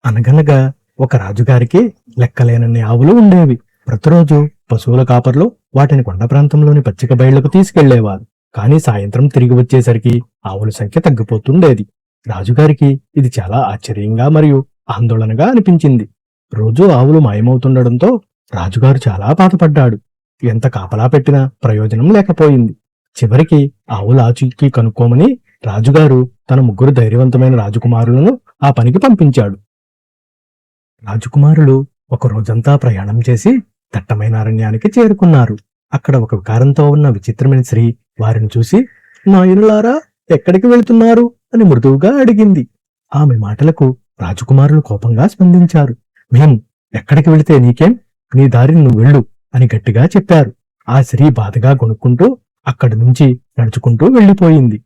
అనగనగా ఒక రాజుగారికి లెక్కలేనన్ని ఆవులు ఉండేవి. ప్రతిరోజు పశువుల కాపర్లు వాటిని కొండ ప్రాంతంలోని పచ్చిక బయళ్లకు తీసుకెళ్లేవారు. కాని సాయంత్రం తిరిగి వచ్చేసరికి ఆవుల సంఖ్య తగ్గిపోతుండేది. రాజుగారికి ఇది చాలా ఆశ్చర్యంగా మరియు ఆందోళనగా అనిపించింది. రోజూ ఆవులు మాయమవుతుండడంతో రాజుగారు చాలా బాధపడ్డాడు. ఎంత కాపలా పెట్టినా ప్రయోజనం లేకపోయింది. చివరికి ఆవుల ఆచూకీ కనుక్కోమని రాజుగారు తన 3 ధైర్యవంతమైన రాజకుమారులను ఆ పనికి పంపించాడు. రాజకుమారులు ఒక రోజంతా ప్రయాణం చేసి దట్టమైన అరణ్యానికి చేరుకున్నారు. అక్కడ ఒక వికారంతో ఉన్న విచిత్రమైన స్త్రీ వారిని చూసి, నాయనులారా, ఎక్కడికి వెళుతున్నారు అని మృదువుగా అడిగింది. ఆమె మాటలకు రాజకుమారులు కోపంగా స్పందించారు. మేం ఎక్కడికి వెళితే నీకేం, నీ దారిని నువ్వు వెళ్ళు అని గట్టిగా చెప్పారు. ఆ స్త్రీ బాధగా గొనుక్కుంటూ అక్కడి నుంచి నడుచుకుంటూ వెళ్లిపోయింది.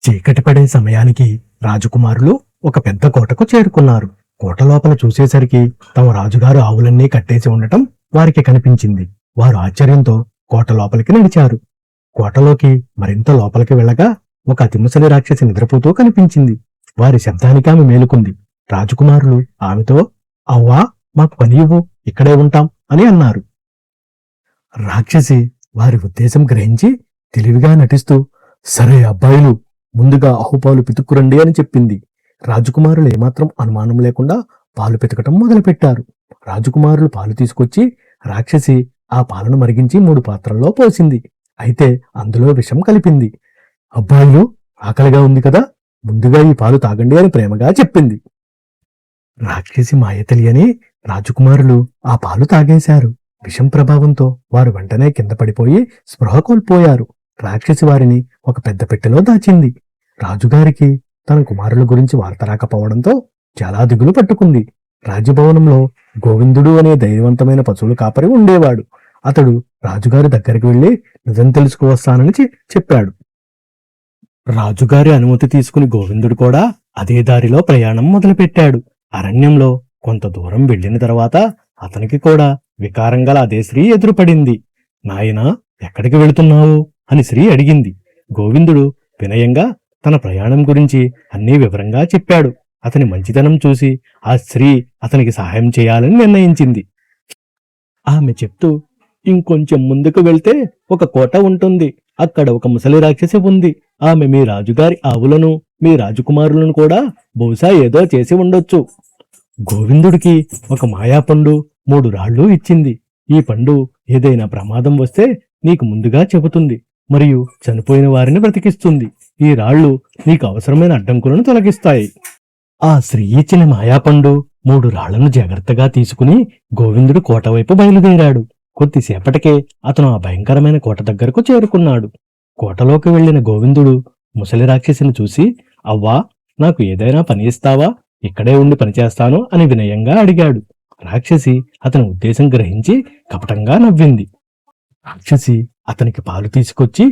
చీకటి పడే సమయానికి రాజకుమారులు ఒక పెద్ద కోటకు చేరుకున్నారు. కోట లోపల చూసేసరికి తమ రాజుగారు ఆవులన్నీ కట్టేసి ఉండటం వారికి కనిపించింది. వారు ఆశ్చర్యంతో కోట లోపలికి నడిచారు. కోటలోకి మరింత లోపలికి వెళ్ళగా ఒక అతిముసలి రాక్షసి నిద్రపోతూ కనిపించింది. వారి శబ్దానికి ఆమె మేలుకుంది. రాజకుమారులు ఆమెతో, అవ్వా, మాకు పని ఇవ్వు, ఇక్కడే ఉంటాం అని అన్నారు. రాక్షసి వారి ఉద్దేశం గ్రహించి తెలివిగా నటిస్తూ, సరే అబ్బాయిలు, ముందుగా ఆవుపాలు పితుక్కురండి అని చెప్పింది. రాజకుమారులు ఏమాత్రం అనుమానం లేకుండా పాలు పితకటం మొదలుపెట్టారు. రాజకుమారులు పాలు తీసుకొచ్చి రాక్షసి ఆ పాలను మరిగించి 3 పాత్రల్లో పోసింది. అయితే అందులో విషం కలిపింది. అబ్బాయిలు, ఆకలిగా ఉంది కదా, ముందుగా ఈ పాలు తాగండి అని ప్రేమగా చెప్పింది. రాక్షసి మాయ తెలియని రాజకుమారులు ఆ పాలు తాగేశారు. విషం ప్రభావంతో వారు వెంటనే కింద పడిపోయి స్పృహ కోల్పోయారు. రాక్షసి వారిని ఒక పెద్ద పెట్టెలో దాచింది. రాజుగారికి తన కుమారుల గురించి వార్త రాకపోవడంతో చాలా దిగులు పట్టుకుంది. రాజభవనంలో గోవిందుడు అనే ధైర్యవంతమైన పశువుల కాపరి ఉండేవాడు. అతడు రాజుగారి దగ్గరికి వెళ్లి నిజం తెలుసుకువస్తానని చెప్పాడు. రాజుగారి అనుమతి తీసుకుని గోవిందుడు కూడా అదే దారిలో ప్రయాణం మొదలుపెట్టాడు. అరణ్యంలో కొంత దూరం వెళ్లిన తర్వాత అతనికి కూడా వికారం గల అదే స్త్రీ ఎదురుపడింది. నాయనా, ఎక్కడికి వెళుతున్నావు అని స్త్రీ అడిగింది. గోవిందుడు వినయంగా తన ప్రయాణం గురించి అన్నీ వివరంగా చెప్పాడు. అతని మంచితనం చూసి ఆ స్త్రీ అతనికి సహాయం చేయాలని నిర్ణయించింది. ఆమె చెప్తూ, ఇంకొంచెం ముందుకు వెళ్తే ఒక కోట ఉంటుంది. అక్కడ ఒక ముసలి రాక్షసి ఉంది. ఆమె మీ రాజుగారి ఆవులను, మీ రాజకుమారులను కూడా బహుశా ఏదో చేసి ఉండొచ్చు. గోవిందుడికి ఒక మాయాపండు 3 రాళ్లు ఇచ్చింది. ఈ పండు ఏదైనా ప్రమాదం వస్తే నీకు ముందుగా చెబుతుంది మరియు చనిపోయిన వారిని బ్రతికిస్తుంది. ఈ రాళ్లు నీకు అవసరమైన అడ్డంకులను తొలగిస్తాయి. ఆ స్త్రీ ఇచ్చిన మాయాపండు 3 రాళ్లను జాగ్రత్తగా తీసుకుని గోవిందుడు కోట వైపు బయలుదేరాడు. కొద్దిసేపటికే అతను ఆ భయంకరమైన కోట దగ్గరకు చేరుకున్నాడు. కోటలోకి వెళ్లిన గోవిందుడు ముసలి రాక్షసిని చూసి, అవ్వా, నాకు ఏదైనా పని ఇస్తావా, ఇక్కడే ఉండి పనిచేస్తాను అని వినయంగా అడిగాడు. రాక్షసి అతని ఉద్దేశం గ్రహించి కపటంగా నవ్వింది. రాక్షసి అతనికి పాలు తీసుకొచ్చి,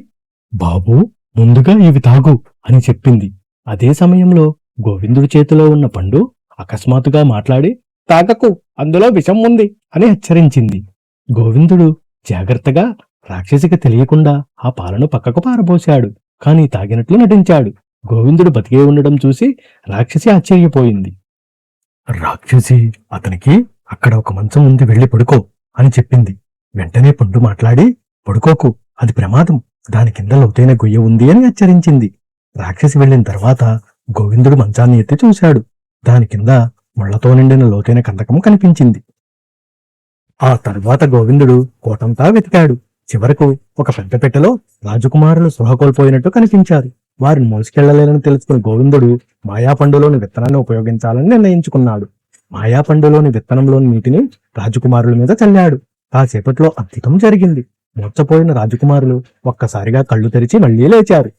బాబూ, ముందుగా ఇవి తాగు అని చెప్పింది. అదే సమయంలో గోవిందుడి చేతిలో ఉన్న పండు అకస్మాత్తుగా మాట్లాడి, తాగకు, అందులో విషం ఉంది అని హెచ్చరించింది. గోవిందుడు జాగ్రత్తగా రాక్షసికి తెలియకుండా ఆ పాలను పక్కకు పారబోశాడు. కాని తాగినట్లు నటించాడు. గోవిందుడు బతికే ఉండడం చూసి రాక్షసి ఆశ్చర్యపోయింది. రాక్షసి అతనికి, అక్కడ ఒక మంచం ఉంది, వెళ్లి పడుకో అని చెప్పింది. వెంటనే పండు మాట్లాడి, పడుకోకు, అది ప్రమాదం, దాని కింద లోతైన గొయ్య ఉంది అని హెచ్చరించింది. రాక్షసి వెళ్లిన తర్వాత గోవిందుడు మంచాన్ని ఎత్తి చూశాడు. దాని కింద ముళ్లతో నిండిన లోతైన కందకం కనిపించింది. ఆ తరువాత గోవిందుడు కోటంతా వెతికాడు. చివరకు ఒక పెద్ద పెట్టెలో రాజకుమారులు స్పృహ కోల్పోయినట్టు కనిపించారు. వారిని మోసుకెళ్లలేనని తెలుసుకుని గోవిందుడు మాయాపండులోని విత్తనాన్ని ఉపయోగించాలని నిర్ణయించుకున్నాడు. మాయాపండులోని విత్తనంలోని నీటిని రాజకుమారుల మీద చల్లాడు. కాసేపట్లో అద్భుతం జరిగింది. మూర్ఛపోయిన రాజకుమారులు ఒక్కసారిగా కళ్ళు తెరిచి మళ్లీ లేచారు.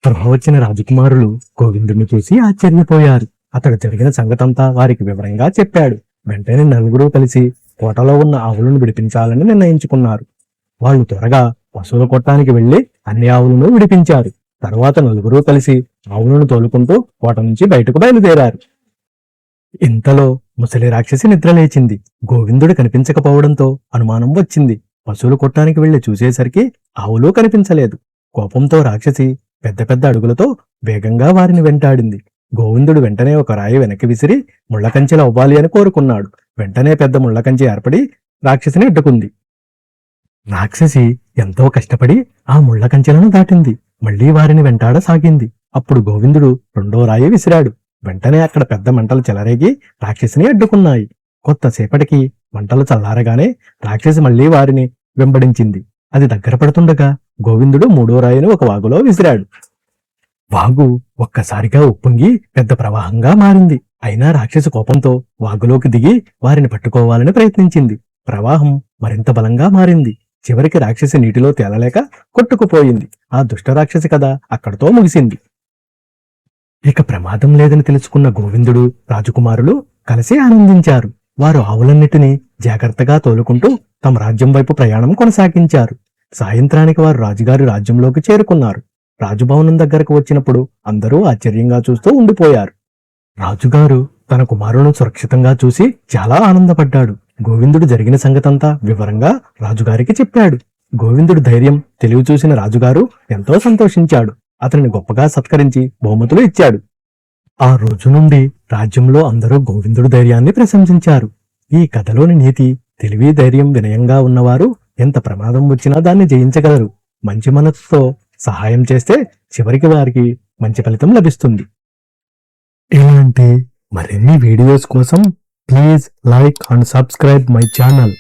స్పృహ వచ్చిన రాజకుమారులు గోవిందుడిని చూసి ఆశ్చర్యపోయారు. అతడు జరిగిన సంగతంతా వారికి వివరంగా చెప్పాడు. వెంటనే నలుగురు కలిసి కోటలో ఉన్న ఆవులను విడిపించాలని నిర్ణయించుకున్నారు. వాళ్ళు త్వరగా పశువుల కొట్టానికి వెళ్లి అన్ని ఆవులను విడిపించారు. తరువాత నలుగురు కలిసి ఆవులను తోలుకుంటూ కోట నుంచి బయటకు బయలుదేరారు. ఇంతలో ముసలి రాక్షసి నిద్రలేచింది. గోవిందుడు కనిపించకపోవడంతో అనుమానం వచ్చింది. పశువులు కొట్టానికి వెళ్లి చూసేసరికి ఆవులు కనిపించలేదు. కోపంతో రాక్షసి పెద్ద పెద్ద అడుగులతో వేగంగా వారిని వెంటాడింది. గోవిందుడు వెంటనే ఒక రాయి వెనక్కి విసిరి ముళ్ళకంచెలు అవ్వాలి అని కోరుకున్నాడు. వెంటనే పెద్ద ముళ్ళకంచె ఏర్పడి రాక్షసిని అడ్డుకుంది. రాక్షసి ఎంతో కష్టపడి ఆ ముళ్ళకంచెలను దాటింది. మళ్లీ వారిని వెంటాడసాగింది. అప్పుడు గోవిందుడు రెండో రాయి విసిరాడు. వెంటనే అక్కడ పెద్ద మంటలు చెలరేగి రాక్షసిని అడ్డుకున్నాయి. కొత్తసేపటికి మంటలు చల్లారగానే రాక్షసి మళ్లీ వారిని వెంబడించింది. అది దగ్గర పడుతుండగా గోవిందుడు మూడో రాయిని ఒక వాగులో విసిరాడు. వాగు ఒక్కసారిగా ఉప్పొంగి పెద్ద ప్రవాహంగా మారింది. అయినా రాక్షసి కోపంతో వాగులోకి దిగి వారిని పట్టుకోవాలని ప్రయత్నించింది. ప్రవాహం మరింత బలంగా మారింది. చివరికి రాక్షసి నీటిలో తేలలేక కొట్టుకుపోయింది. ఆ దుష్ట రాక్షసి కథ అక్కడితో ముగిసింది. ఇక ప్రమాదం లేదని తెలుసుకున్న గోవిందుడు, రాజకుమారులు కలిసి ఆనందించారు. వారు ఆవులన్నిటినీ జాగ్రత్తగా తోలుకుంటూ తమ రాజ్యం వైపు ప్రయాణం కొనసాగించారు. సాయంత్రానికి వారు రాజుగారి రాజ్యంలోకి చేరుకున్నారు. రాజభవనం దగ్గరకు వచ్చినప్పుడు అందరూ ఆశ్చర్యంగా చూస్తూ ఉండిపోయారు. రాజుగారు తన కుమారులను సురక్షితంగా చూసి చాలా ఆనందపడ్డాడు. గోవిందుడు జరిగిన సంగతంతా వివరంగా రాజుగారికి చెప్పాడు. గోవిందుడు ధైర్యం, తెలివి చూసిన రాజుగారు ఎంతో సంతోషించాడు. అతనిని గొప్పగా సత్కరించి బహుమతులు ఇచ్చాడు. ఆ రోజు నుండి రాజ్యంలో అందరూ గోవిందుడు ధైర్యాన్ని ప్రశంసించారు. ఈ కథలోని నీతి, తెలివి, ధైర్యం, వినయంగా ఉన్నవారు ఎంత ప్రమాదం వచ్చినా దాన్ని జయించగలరు. మంచి మనసుతో సహాయం చేస్తే చివరికి వారికి మంచి ఫలితం లభిస్తుంది. ఇలాంటి మరిన్ని వీడియోస్ కోసం please like and subscribe my channel.